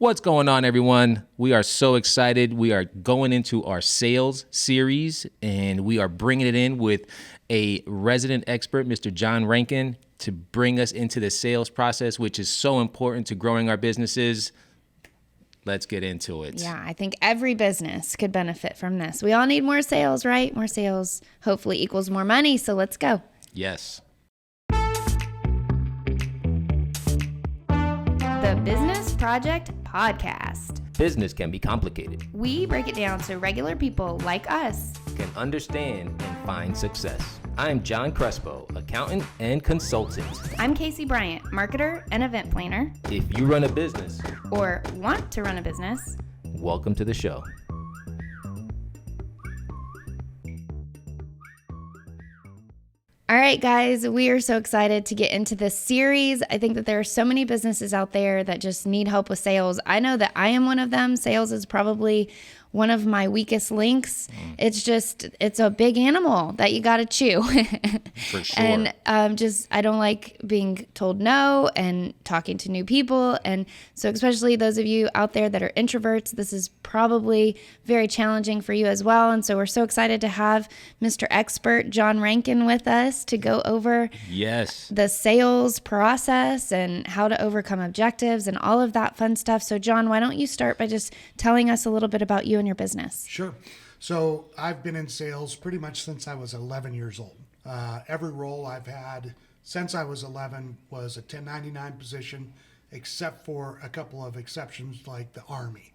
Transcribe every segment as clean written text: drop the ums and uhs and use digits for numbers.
What's going on, everyone? We are so excited. We are going into our sales series, and we are bringing it in with a resident expert, Mr. John Renken, to bring us into the sales process, which is so important to growing our businesses. Let's get into it. Yeah, I think every business could benefit from this. We all need more sales, right? More sales hopefully equals more money, so let's go. Yes. The Business Project Podcast. Business can be complicated. We break it down so regular people like us Can understand and find success. I'm John Crespo, accountant and consultant. I'm Casey Bryant, marketer and event planner, If you run a business, or want to run a business. welcome to the show. All right, guys, we are so excited to get into this series. I think that there are so many businesses out there that just need help with sales. I know that I am one of them. Sales is probably one of my weakest links. It's a big animal that you got to chew. For sure. And I don't like being told no and talking to new people. And so especially those of you out there that are introverts, this is probably very challenging for you as well. And so we're so excited to have Mr. Expert John Renken with us to go over Yes. the sales process and how to overcome objectives and all of that fun stuff. So John, why don't you start by just telling us a little bit about you and your business? Sure. So I've been in sales pretty much since I was 11 years old. Every role I've had since I was 11 was a 1099 position, except for a couple of exceptions like the Army.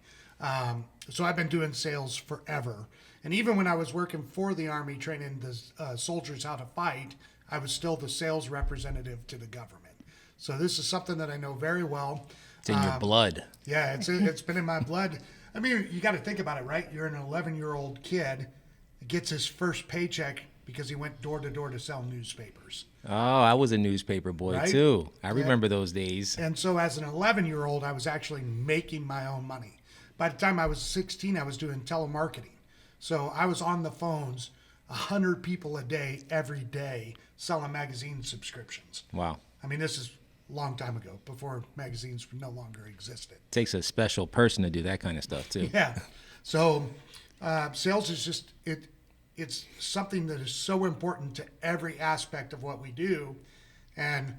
So I've been doing sales forever. And even when I was working for the Army, training the soldiers how to fight, I was still the sales representative to the government. So this is something that I know very well. It's in your blood. Yeah, it's been in my blood. I mean, you got to think about it, right? You're an 11-year-old kid that gets his first paycheck because he went door to door to sell newspapers. Oh, I was a newspaper boy Right? too. I remember those days. And so as an 11-year-old, I was actually making my own money. By the time I was 16, I was doing telemarketing. So I was on the phones, 100 people a day, every day, selling magazine subscriptions. Wow. I mean, this is a long time ago, before magazines no longer existed. Takes a special person to do that kind of stuff too. Yeah. So sales is just, it's something that is so important to every aspect of what we do. And,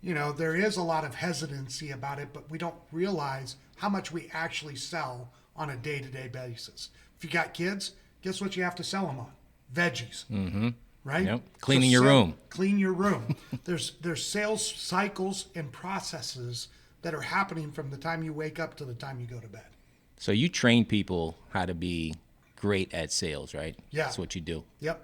you know, there is a lot of hesitancy about it, but we don't realize how much we actually sell on a day-to-day basis. If you got kids, guess what you have to sell them on? Veggies. Mm-hmm. Right? Yep. Cleaning your room. Clean your room. There's sales cycles and processes that are happening from the time you wake up to the time you go to bed. So you train people how to be great at sales, right? Yeah. That's what you do. Yep.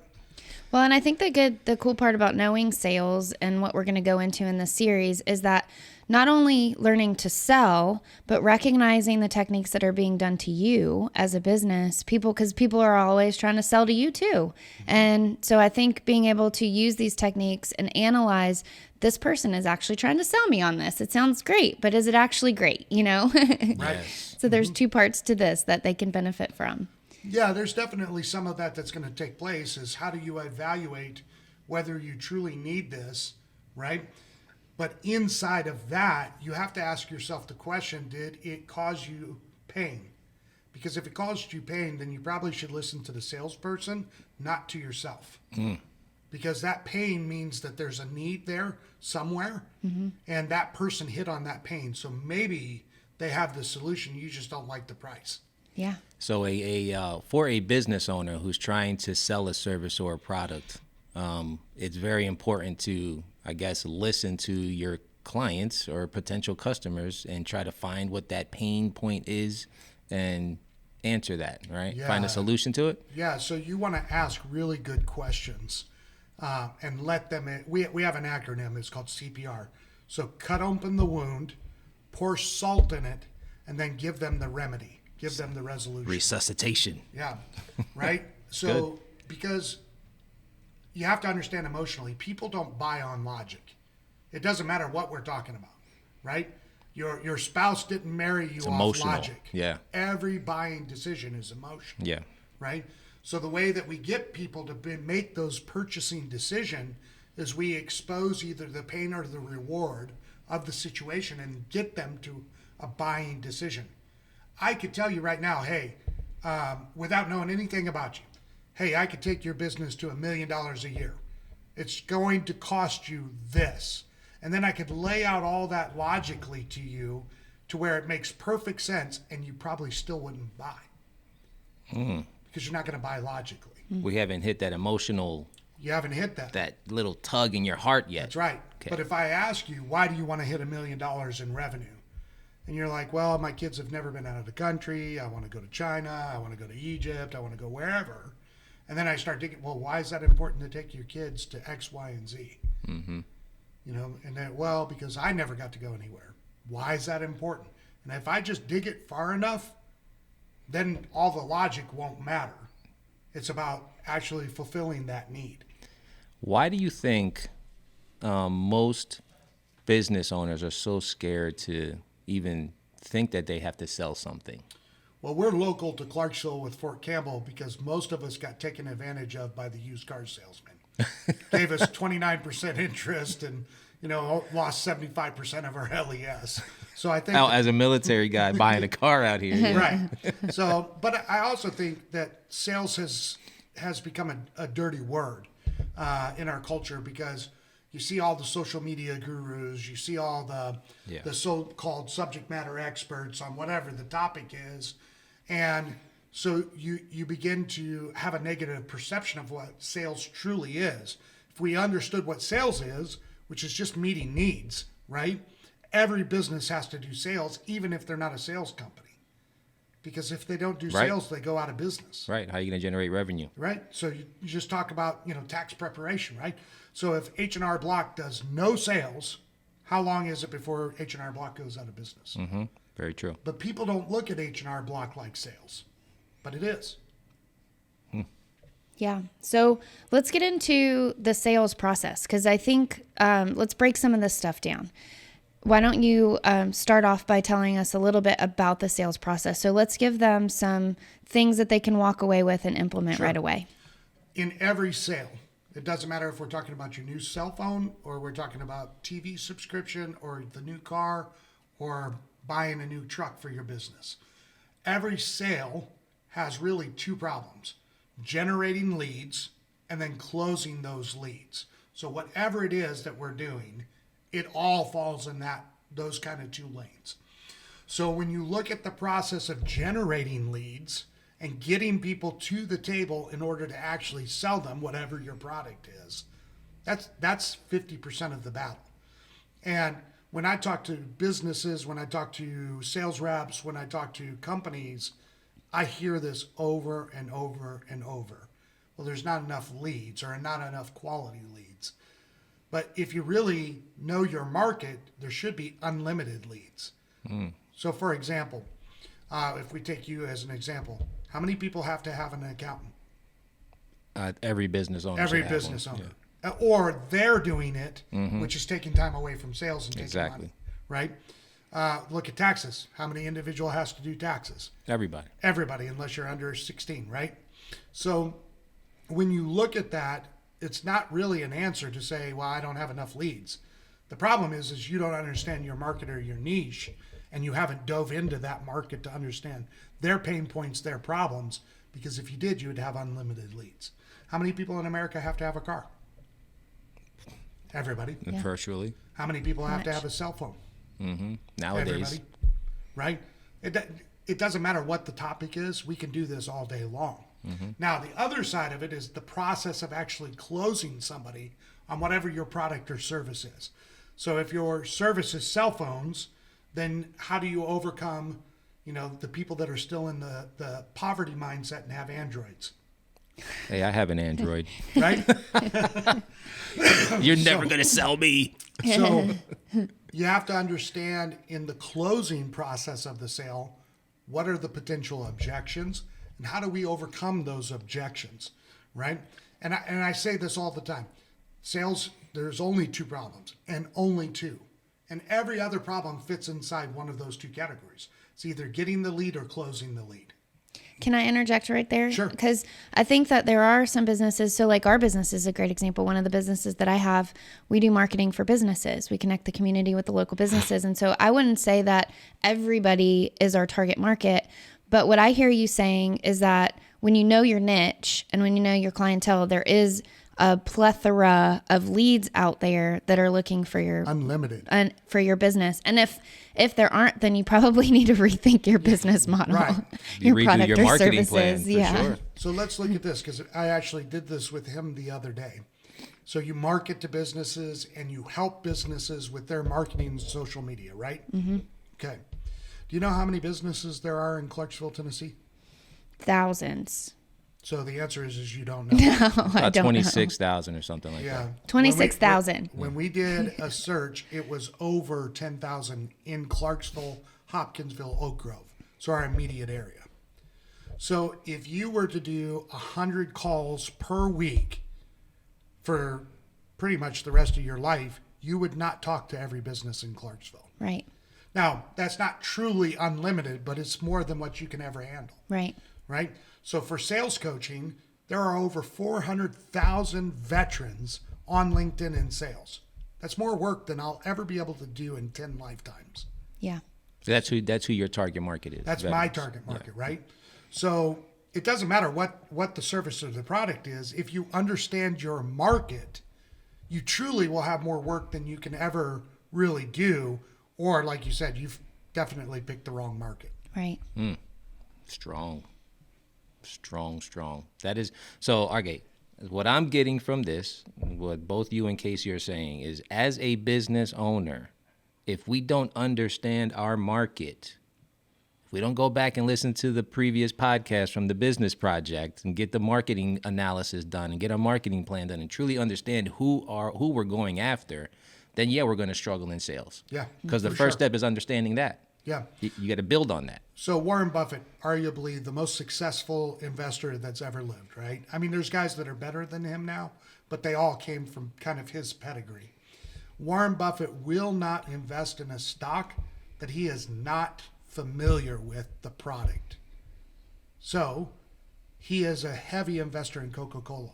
Well, and I think the cool part about knowing sales and what we're going to go into in this series is that not only learning to sell, but recognizing the techniques that are being done to you as a business, because people are always trying to sell to you too. And so I think being able to use these techniques and analyze, this person is actually trying to sell me on this. It sounds great, but is it actually great? You know? Right. Yes. So there's two parts to this that they can benefit from. Yeah, there's definitely some of that that's going to take place is how do you evaluate whether you truly need this, right? But inside of that, you have to ask yourself the question, did it cause you pain? Because if it caused you pain, then you probably should listen to the salesperson, not to yourself. Because that pain means that there's a need there somewhere, and that person hit on that pain. So maybe they have the solution, you just don't like the price. Yeah. So for a business owner who's trying to sell a service or a product, it's very important to, I guess, listen to your clients or potential customers and try to find what that pain point is and answer that, right? Yeah. Find a solution to it. Yeah, so you want to ask really good questions and let them in. We have an acronym, it's called CPR. So cut open the wound, pour salt in it, and then give them the remedy. Give them the resolution. Resuscitation. Yeah, right? So because you have to understand emotionally, people don't buy on logic. It doesn't matter what we're talking about, right? Your spouse didn't marry you off emotional. logic. Yeah. Every buying decision is emotional. Yeah. Right? So the way that we get people to make those purchasing decisions is we expose either the pain or the reward of the situation and get them to a buying decision. I could tell you right now, hey, without knowing anything about you, hey, I could take your business to $1 million a year. It's going to cost you this. And then I could lay out all that logically to you to where it makes perfect sense, and you probably still wouldn't buy. Because you're not going to buy logically. We haven't hit that emotional, You haven't hit that little tug in your heart yet. That's right. Okay. But if I ask you, why do you want to hit $1 million in revenue? And you're like, well, my kids have never been out of the country. I want to go to China. I want to go to Egypt. I want to go wherever. And then I start thinking, well, why is that important to take your kids to X, Y, and Z? Mm-hmm. You know, and then, well, because I never got to go anywhere. Why is that important? And if I just dig it far enough, then all the logic won't matter. It's about actually fulfilling that need. Why do you think most business owners are so scared to even think that they have to sell something? Well, we're local to Clarksville with Fort Campbell because most of us got taken advantage of by the used car salesman. Gave us 29% interest and, you know, lost 75% of our LES. So I think As a military guy buying a car out here. Yeah. right. So, but I also think that sales has become a dirty word in our culture because you see all the social media gurus, you see all the so-called subject matter experts on whatever the topic is, and so you begin to have a negative perception of what sales truly is. If we understood what sales is, which is just meeting needs, right? Every business has to do sales, even if they're not a sales company. Because if they don't do sales, they go out of business. Right. How are you going to generate revenue? Right. So you just talk about, you know, tax preparation, right? So if H&R Block does no sales, how long is it before H&R Block goes out of business? Mm-hmm. Very true. But people don't look at H&R Block like sales, but it is. Yeah. So let's get into the sales process because I think let's break some of this stuff down. Why don't you start off by telling us a little bit about the sales process? So let's give them some things that they can walk away with and implement right away. In every sale, it doesn't matter if we're talking about your new cell phone or we're talking about TV subscription or the new car or buying a new truck for your business. Every sale has really two problems: generating leads and then closing those leads. So whatever it is that we're doing, it all falls in those kind of two lanes. So when you look at the process of generating leads and getting people to the table in order to actually sell them whatever your product is, that's 50% of the battle. And when I talk to businesses, when I talk to sales reps, when I talk to companies, I hear this over and over and over. Well, there's not enough leads or not enough quality leads. But if you really know your market, there should be unlimited leads. So for example, if we take you as an example, how many people have to have an accountant? Every business owner. Every business owner. Yeah. Or they're doing it, which is taking time away from sales and taking money, right? Look at taxes. How many individual has to do taxes? Everybody. Everybody, unless you're under 16, right? So when you look at that, it's not really an answer to say, well, I don't have enough leads. The problem is you don't understand your market or your niche, and you haven't dove into that market to understand their pain points, their problems, because if you did, you would have unlimited leads. How many people in America have to have a car? Everybody. Yeah. Virtually. How many people have to have a cell phone? Mm-hmm. Nowadays. Everybody. Right? It doesn't matter what the topic is. We can do this all day long. Mm-hmm. Now, the other side of it is the process of actually closing somebody on whatever your product or service is. So if your service is cell phones, then how do you overcome, you know, the people that are still in the poverty mindset and have Androids? Hey, I have an Android. Right? You're never going to sell me. So you have to understand in the closing process of the sale, what are the potential objections and how do we overcome those objections, right? And I say this all the time. Sales, there's only two problems and only two. And every other problem fits inside one of those two categories. It's either getting the lead or closing the lead. Can I interject right there? Sure. Because I think that there are some businesses. So, like our business is a great example. One of the businesses that I have, we do marketing for businesses. We connect the community with the local businesses. And so I wouldn't say that everybody is our target market. But what I hear you saying is that when you know your niche and when you know your clientele, there is a plethora of leads out there that are looking for your Unlimited. for your business. And if there aren't, then you probably need to rethink your business model, Right. You redo your marketing plan for sure. So let's look at this, because I actually did this with him the other day. So you market to businesses and you help businesses with their marketing and social media, right? Mm-hmm. Okay. Do you know how many businesses there are in Clarksville, Tennessee? Thousands. So the answer is you don't know. No, I About don't 26,000 or something like Yeah. that. 26,000. When we did a search, it was over 10,000 in Clarksville, Hopkinsville, Oak Grove. So our immediate area. So if you were to do 100 calls per week for pretty much the rest of your life, you would not talk to every business in Clarksville. Right. Now, that's not truly unlimited, but it's more than what you can ever handle. Right. Right? So for sales coaching, there are over 400,000 veterans on LinkedIn in sales. That's more work than I'll ever be able to do in 10 lifetimes. Yeah. So that's who your target market is. That's my target market, right? So it doesn't matter what the service or the product is. If you understand your market, you truly will have more work than you can ever really do. Or like you said, you've definitely picked the wrong market. Right. Strong. That is so. Argate, what I'm getting from this, what both you and Casey are saying, is as a business owner, if we don't understand our market, if we don't go back and listen to the previous podcast from the Business Project and get the marketing analysis done and get our marketing plan done and truly understand who we're going after, then yeah, we're going to struggle in sales. Yeah. Because the first step is understanding that. Yeah. You got to build on that. So Warren Buffett, arguably the most successful investor that's ever lived, right? I mean, there's guys that are better than him now, but they all came from kind of his pedigree. Warren Buffett will not invest in a stock that he is not familiar with the product. So he is a heavy investor in Coca-Cola.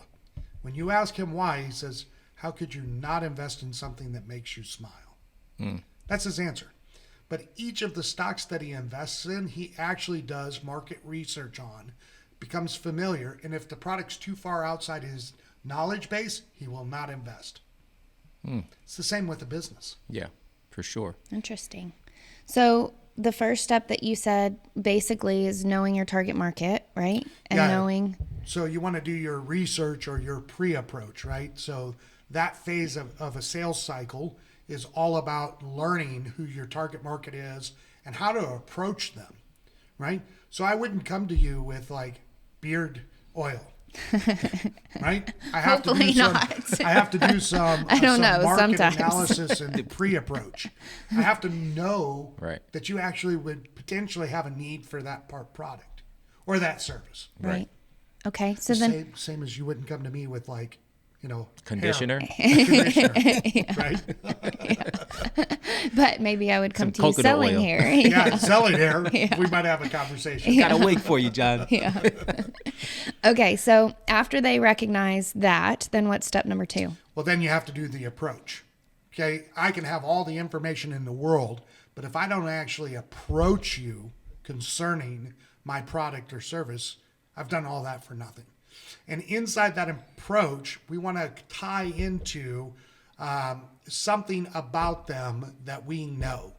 When you ask him why, he says, how could you not invest in something that makes you smile? That's his answer. But each of the stocks that he invests in, he actually does market research on, becomes familiar, and if the product's too far outside his knowledge base, he will not invest. It's the same with a business. Yeah, for sure. Interesting. So the first step that you said basically is knowing your target market, right? And knowing. So you want to do your research or your pre-approach, right? So that phase of a sales cycle is all about learning who your target market is and how to approach them, right? So I wouldn't come to you with like beard oil, right? I have Hopefully not. I have to do some, I don't some know, market sometimes. analysis and pre-approach. I have to know Right. that you actually would potentially have a need for that product or that service. Right. Okay. So then, Same as you wouldn't come to me with like, Conditioner. conditioner, right? but maybe I would come Some to you coconut selling oil. hair. Yeah, selling hair. We might have a conversation. Got a wig for you, John. Yeah. Okay. So after they recognize that, then what's step number 2? Well, then you have to do the approach. Okay, I can have all the information in the world, but if I don't actually approach you concerning my product or service, I've done all that for nothing. And inside that approach, we want to tie into something about them that we know.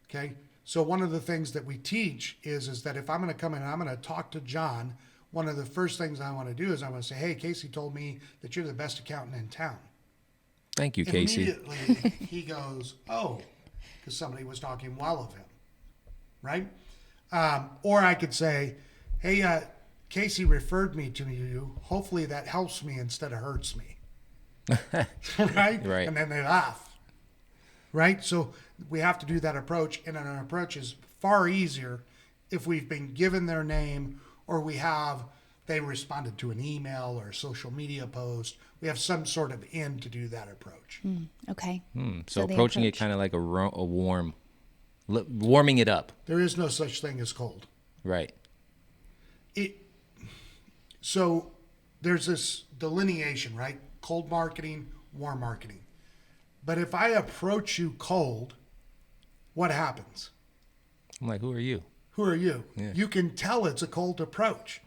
Okay. So one of the things that we teach is that if I'm going to come in and I'm going to talk to John, one of the first things I want to do is I want to say, hey, Casey told me that you're the best accountant in town. Thank you, Casey. Immediately he goes, oh, because somebody was talking well of him. Right. Or I could say, hey, Casey referred me to you. Hopefully that helps me instead of hurts me. Right? Right. And then they laugh. Right? So we have to do that approach. And an approach is far easier if we've been given their name or they responded to an email or a social media post. We have some sort of in to do that approach. Okay. So the approaching it approach. kind of like warming it up. There is no such thing as cold. Right. So there's this delineation, right? Cold marketing, warm marketing. But if I approach you cold, what happens? I'm like, who are you? Who are you? Yeah. You can tell it's a cold approach.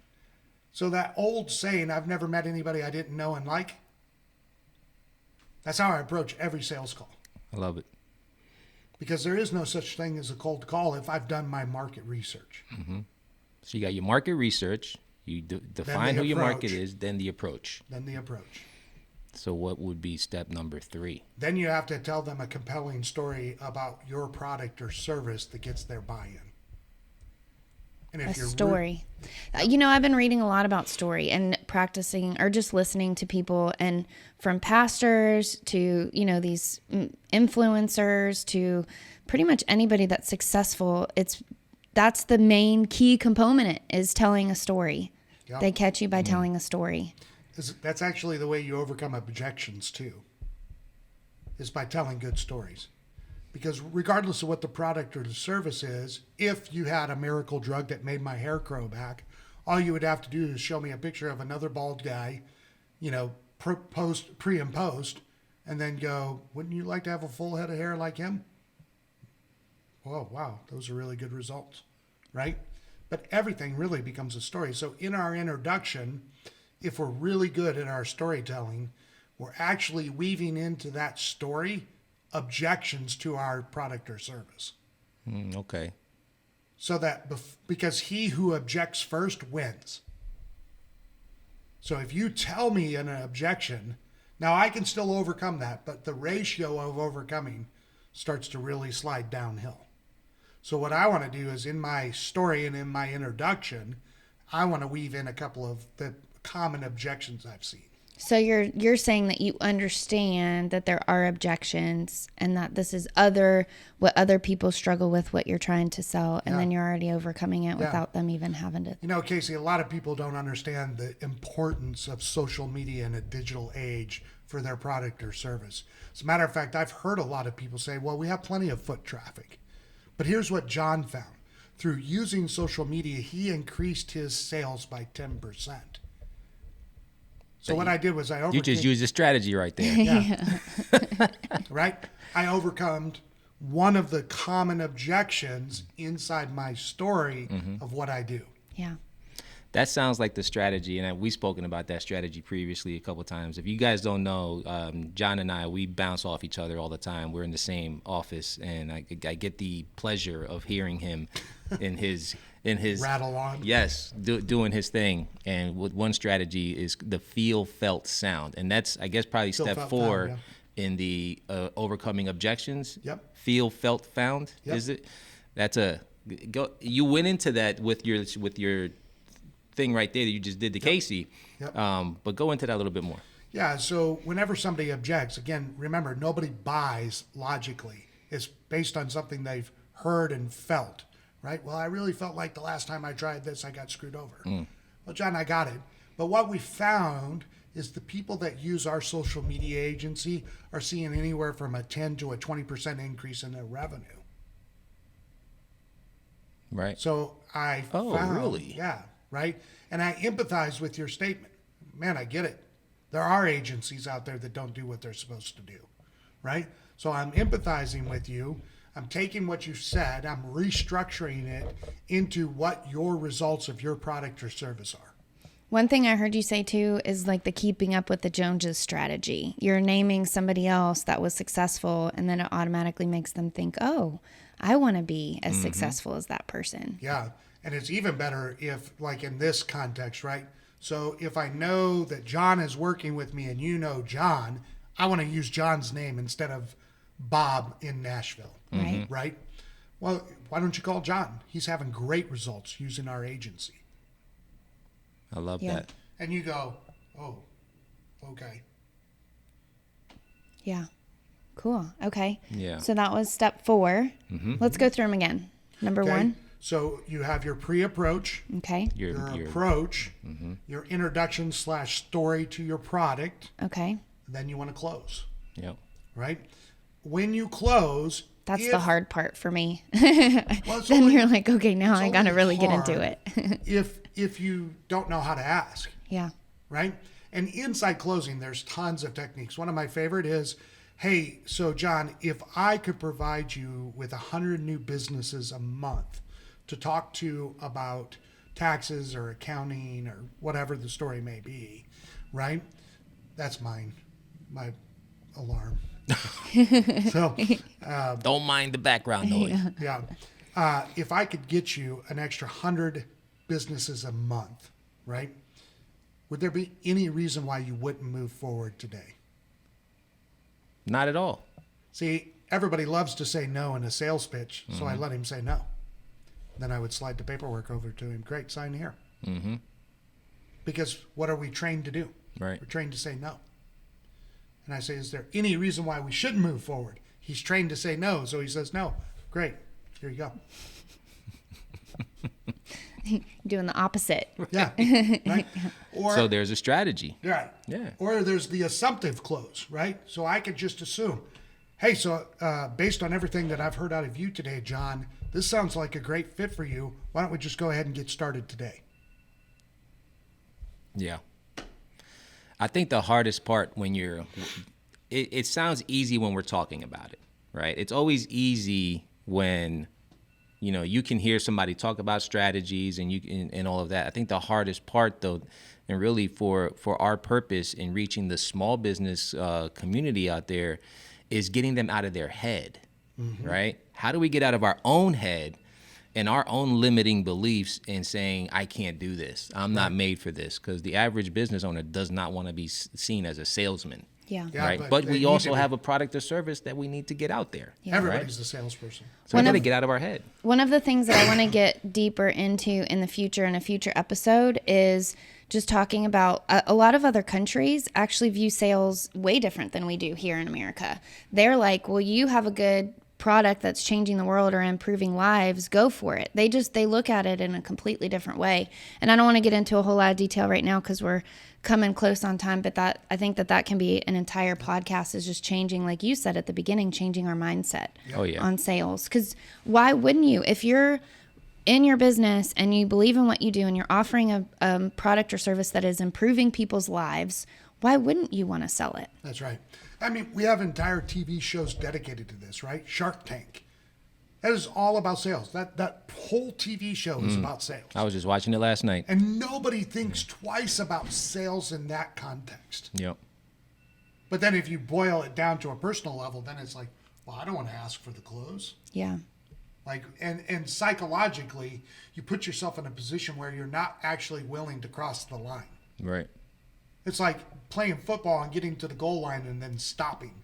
So that old saying, I've never met anybody I didn't know and like, that's how I approach every sales call. I love it. Because there is no such thing as a cold call if I've done my market research. Mm-hmm. So you got your market research, you define who your market is, then the approach. So what would be step number 3? Then you have to tell them a compelling story about your product or service that gets their buy-in. And if A story. I've been reading a lot about story and practicing or just listening to people, and from pastors to, these influencers to pretty much anybody that's successful, that's the main key component is telling a story. Yep. They catch you by telling a story. That's actually the way you overcome objections too, is by telling good stories. Because regardless of what the product or the service is, if you had a miracle drug that made my hair grow back, all you would have to do is show me a picture of another bald guy, pre and post, and then go, wouldn't you like to have a full head of hair like him? Oh, wow, those are really good results, right? But everything really becomes a story. So in our introduction, if we're really good at our storytelling, we're actually weaving into that story objections to our product or service. Okay. So that because he who objects first wins. So if you tell me an objection, now I can still overcome that, but the ratio of overcoming starts to really slide downhill. So what I want to do is in my story and in my introduction, I want to weave in a couple of the common objections I've seen. So you're saying that you understand that there are objections and that this is what other people struggle with, what you're trying to sell, and then you're already overcoming it without them even having to. Casey, a lot of people don't understand the importance of social media in a digital age for their product or service. As a matter of fact, I've heard a lot of people say, well, we have plenty of foot traffic. But here's what John found. Through using social media, he increased his sales by 10%. So what I did was You just used a strategy right there. Yeah. Right? I overcome one of the common objections inside my story of what I do. Yeah. That sounds like the strategy, and we've spoken about that strategy previously a couple of times. If you guys don't know, John and I, we bounce off each other all the time. We're in the same office, and I get the pleasure of hearing him in his rattle on. Yes, doing his thing. And one strategy is the feel, felt, sound, and that's probably step 4 in the overcoming objections. Yep. Feel, felt, found. Yep. Is it? That's you went into that with your thing right there that you just did to Casey. Yep. But go into that a little bit more. Yeah. So whenever somebody objects, again, remember, nobody buys logically. It's based on something they've heard and felt. Right? Well, I really felt like the last time I tried this, I got screwed over. Well, John, I got it. But what we found is the people that use our social media agency are seeing anywhere from a 10 to a 20% increase in their revenue. Right. So I found, really? Yeah, right? And I empathize with your statement. Man, I get it. There are agencies out there that don't do what they're supposed to do, right? So I'm empathizing with you. I'm taking what you said, I'm restructuring it into what your results of your product or service are. One thing I heard you say too is like the keeping up with the Joneses strategy. You're naming somebody else that was successful, and then it automatically makes them think, oh, I want to be as successful as that person. Yeah. And it's even better if, like in this context, right? So if I know that John is working with me and you know John, I want to use John's name instead of Bob in Nashville. Right. Right? Well, why don't you call John? He's having great results using our agency. I love that. And you go, oh, okay. Yeah. Cool. Okay. Yeah. So that was step 4. Let's go through them again. Number 1. So you have your pre-approach, Okay. your approach, your introduction / story to your product. Okay. Then you want to close. Yep. Right? When you close, That's the hard part for me. Well, it's Then only- you're like, okay, now it's I got to only really get into hard it. if you don't know how to ask, Yeah. right? And inside closing, there's tons of techniques. One of my favorite is, hey, so John, if I could provide you with 100 new businesses a month to talk to about taxes or accounting or whatever the story may be, right? That's my alarm. So, Don't mind the background noise. yeah. If I could get you an extra 100 businesses a month, right? Would there be any reason why you wouldn't move forward today? Not at all. See, everybody loves to say no in a sales pitch, so Mm-hmm. I let him say no. Then I would slide the paperwork over to him. Great, sign here. Mm-hmm. Because what are we trained to do? Right. We're trained to say no. And I say, is there any reason why we shouldn't move forward? He's trained to say no, so he says no. Great, here you go. Doing the opposite. Yeah, right? Or, So there's a strategy. right. Yeah. Or there's the assumptive close, right? So I could just assume, hey, so based on everything that I've heard out of you today, John, this sounds like a great fit for you. Why don't we just go ahead and get started today? Yeah. I think the hardest part when it sounds easy when we're talking about it, right? It's always easy when, you can hear somebody talk about strategies and all of that. I think the hardest part though, and really for our purpose in reaching the small business community out there, is getting them out of their head, right? How do we get out of our own head and our own limiting beliefs and saying, I can't do this. I'm not made for this, because the average business owner does not want to be seen as a salesman. Yeah. Yeah, Right. but But they we need also to be. have a product or service that we need to get out there. Yeah. Everybody's a salesperson. So we got to get out of our head. One of the things that I want to get deeper into in the future, in a future episode, is just talking about a lot of other countries actually view sales way different than we do here in America. They're like, well, you have a good product that's changing the world or improving lives, go for it. They look at it in a completely different way. And I don't want to get into a whole lot of detail right now because we're coming close on time, but I think that can be an entire podcast, is just changing, like you said at the beginning, changing our mindset Oh, yeah. on sales. Because why wouldn't you? If you're in your business and you believe in what you do and you're offering a product or service that is improving people's lives, why wouldn't you want to sell it? That's right. I mean, we have entire TV shows dedicated to this, right? Shark Tank. That is all about sales. That whole TV show is about sales. I was just watching it last night. And nobody thinks twice about sales in that context. Yep. But then if you boil it down to a personal level, then it's like, well, I don't want to ask for the close. Yeah. Like, and psychologically, you put yourself in a position where you're not actually willing to cross the line. Right. It's like playing football and getting to the goal line and then stopping.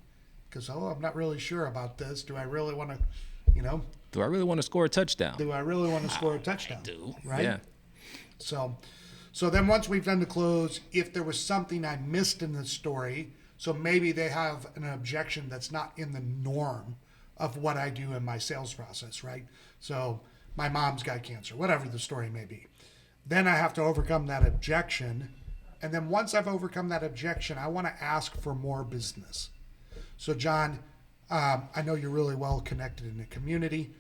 Because, I'm not really sure about this. Do I really want to, Do I really want to score a touchdown? do I really want to score a touchdown? Do. Right? Yeah. So then once we've done the close, if there was something I missed in the story, so maybe they have an objection that's not in the norm of what I do in my sales process, right? So my mom's got cancer, whatever the story may be. Then I have to overcome that objection. And then once I've overcome that objection, I want to ask for more business. So John, I know you're really well connected in the community.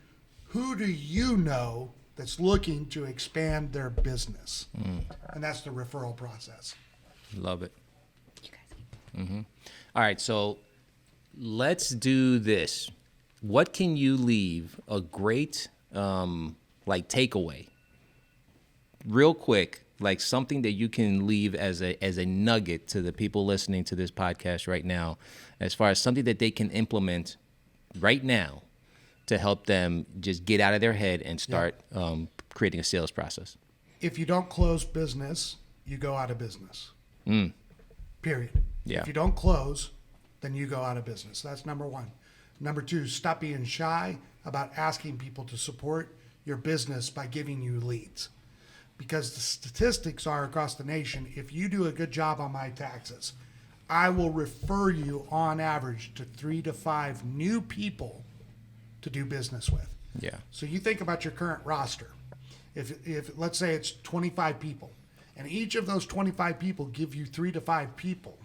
Who do you know that's looking to expand their business? And that's the referral process. Love it. You guys. All right. So let's do this. What can you leave a great takeaway real quick, like something that you can leave as a nugget to the people listening to this podcast right now, as far as something that they can implement right now to help them just get out of their head and start creating a sales process? If you don't close business, you go out of business. Period. Yeah. If you don't close, then you go out of business. That's number one. Number two, stop being shy about asking people to support your business by giving you leads. Because the statistics are across the nation, if you do a good job on my taxes, I will refer you on average to 3 to 5 new people to do business with. Yeah. So you think about your current roster. If let's say it's 25 people, and each of those 25 people give you 3 to 5 people,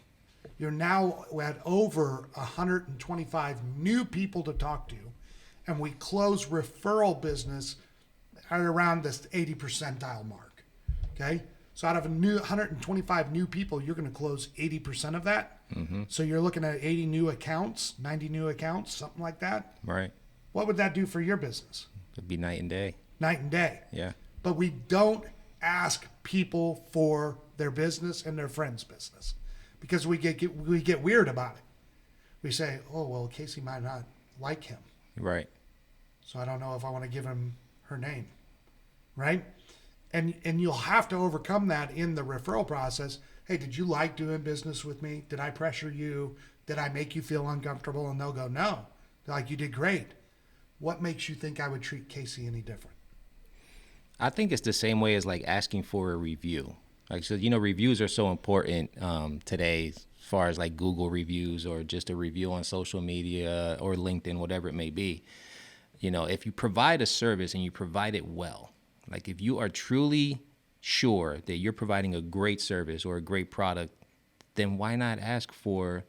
you're now at over 125 new people to talk to. and we close referral business at around this 80 percentile mark. Okay. So out of 125 new people, you're going to close 80% of that. So you're looking at 80 new accounts, 90 new accounts, something like that. Right. What would that do for your business? It'd be night and day. Night and day. Yeah. But we don't ask people for their business and their friends' business because we get weird about it. We say, oh, well, Casey might not like him. Right. So I don't know if I want to give him her name. Right? And you'll have to overcome that in the referral process. Hey, did you like doing business with me? Did I pressure you? Did I make you feel uncomfortable? And they'll go, no. They're like, you did great. What makes you think I would treat Casey any different? I think it's the same way as like asking for a review. Like, so, reviews are so important today as far as like Google reviews or just a review on social media or LinkedIn, whatever it may be. If you provide a service and you provide it well, like if you are truly sure that you're providing a great service or a great product, then why not ask for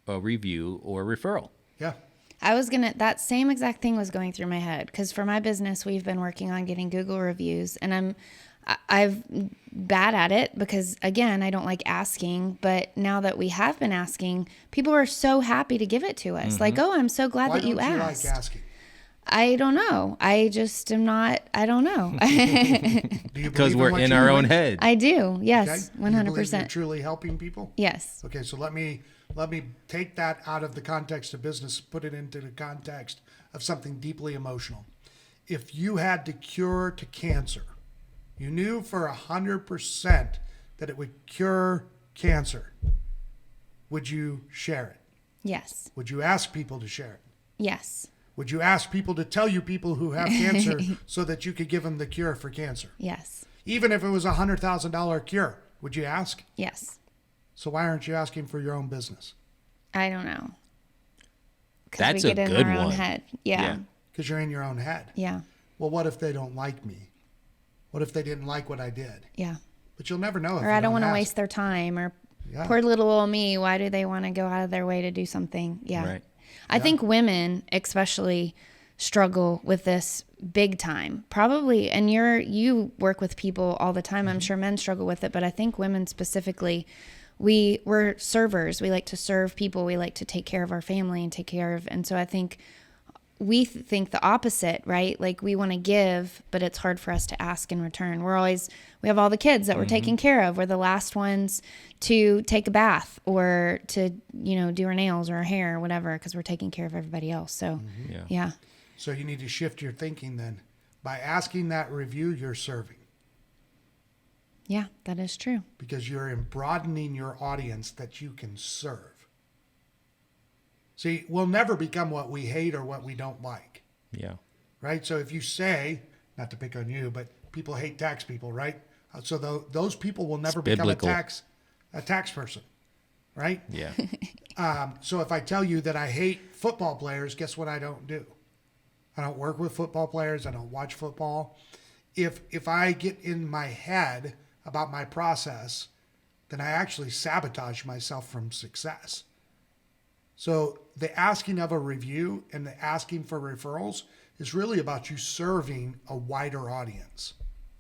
a review or a referral? Yeah. That same exact thing was going through my head because for my business, we've been working on getting Google reviews and I'm bad at it because again, I don't like asking, but now that we have been asking, people are so happy to give it to us. Like, oh, I'm so glad that you asked. Why don't you like asking? I don't know. I just am not, I don't know. Because we're in our own head. I do. Yes. Okay? 100%. Do you believe you're truly helping people? Yes. Okay. So let me take that out of the context of business, put it into the context of something deeply emotional. If you had the cure to cancer, you knew for 100% that it would cure cancer, would you share it? Yes. Would you ask people to share it? Yes. Would you ask people to tell you people who have cancer so that you could give them the cure for cancer? Yes. Even if it was a $100,000 cure, would you ask? Yes. So why aren't you asking for your own business? I don't know. That's we a get good in our own one. head. Yeah. Because you're in your own head. Yeah. Well, what if they don't like me? What if they didn't like what I did? Yeah. But you'll never know. Or I don't want to waste their time or poor little old me. Why do they want to go out of their way to do something? Yeah. Right. I think women especially struggle with this big time. Probably, and you work with people all the time. I'm sure men struggle with it, but I think women specifically, we're servers. We like to serve people. We like to take care of our family and so I think we think the opposite, right? Like we want to give, but it's hard for us to ask in return. We have all the kids that we're taking care of. We're the last ones to take a bath or to, do our nails or our hair or whatever, because we're taking care of everybody else. So, yeah. So you need to shift your thinking then. By asking that review, you're serving. Yeah, that is true. Because you're broadening your audience that you can serve. See, we'll never become what we hate or what we don't like. Yeah. Right? So if you say, not to pick on you, but people hate tax people, right? So those people will never become a tax person, right? Yeah. So if I tell you that I hate football players, guess what I don't do? I don't work with football players. I don't watch football. If I get in my head about my process, then I actually sabotage myself from success. So the asking of a review and the asking for referrals is really about you serving a wider audience.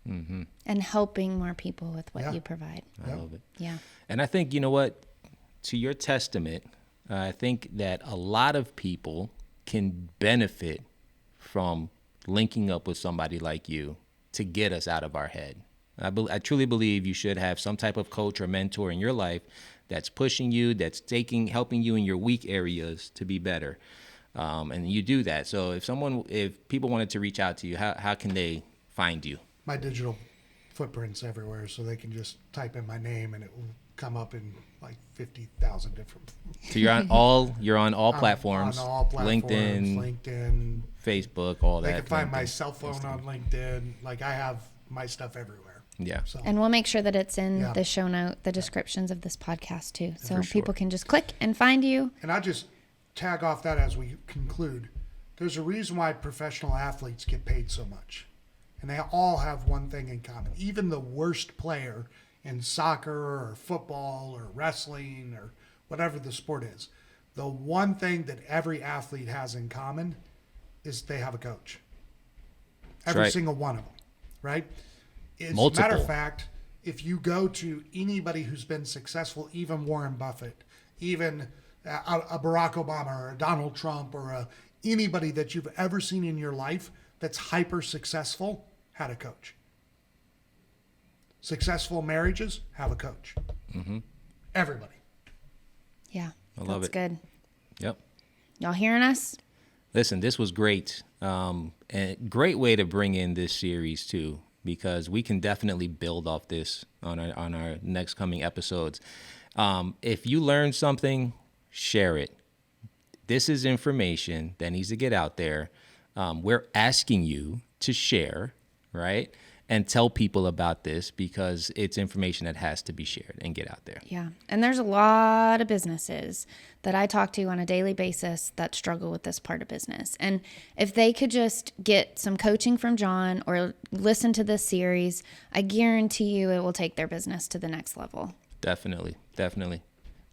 Mm-hmm. And helping more people with what you provide. I love it. Yeah. And I think, to your testament, I think that a lot of people can benefit from linking up with somebody like you to get us out of our head. I truly believe you should have some type of coach or mentor in your life that's pushing you, that's helping you in your weak areas to be better. And you do that. So if people wanted to reach out to you, how can they find you? My digital footprint's everywhere, so they can just type in my name and it will come up in like 50,000 different. So you're on all platforms. On all platforms. LinkedIn, Facebook, all that. They can find my cell phone on LinkedIn. Like I have my stuff everywhere. Yeah. So. And we'll make sure that it's in the show note, the descriptions of this podcast too. So people can just click and find you. And I'll just tag off that as we conclude. There's a reason why professional athletes get paid so much. And they all have one thing in common. Even the worst player in soccer or football or wrestling or whatever the sport is, the one thing that every athlete has in common is they have a coach. That's Every right. single one of them, right? As a Multiple. matter of fact, if you go to anybody who's been successful, even Warren Buffett, even a Barack Obama or a Donald Trump or anybody that you've ever seen in your life that's hyper successful had a coach. Successful marriages have a coach. Everybody. Yeah. I love that's it. good. Yep. Y'all hearing us? Listen, this was great. And great way to bring in this series too, because we can definitely build off this on our next coming episodes. If you learned something, share it. This is information that needs to get out there. We're asking you to share, right? And tell people about this because it's information that has to be shared and get out there. Yeah. And there's a lot of businesses that I talk to on a daily basis that struggle with this part of business. And if they could just get some coaching from John or listen to this series, I guarantee you it will take their business to the next level. Definitely.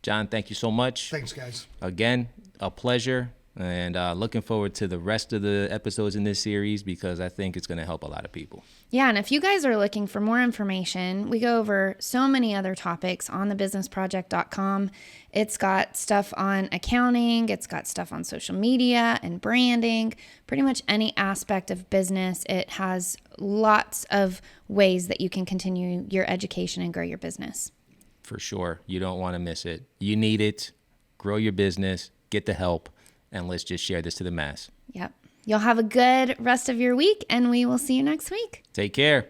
John, thank you so much. Thanks, guys. Again, a pleasure. And looking forward to the rest of the episodes in this series because I think it's going to help a lot of people. Yeah, and if you guys are looking for more information, we go over so many other topics on thebusinessproject.com. It's got stuff on accounting, it's got stuff on social media and branding, pretty much any aspect of business. It has lots of ways that you can continue your education and grow your business. For sure. You don't want to miss it. You need it. Grow your business, get the help, and let's just share this to the mass. Yep. You'll have a good rest of your week, and we will see you next week. Take care.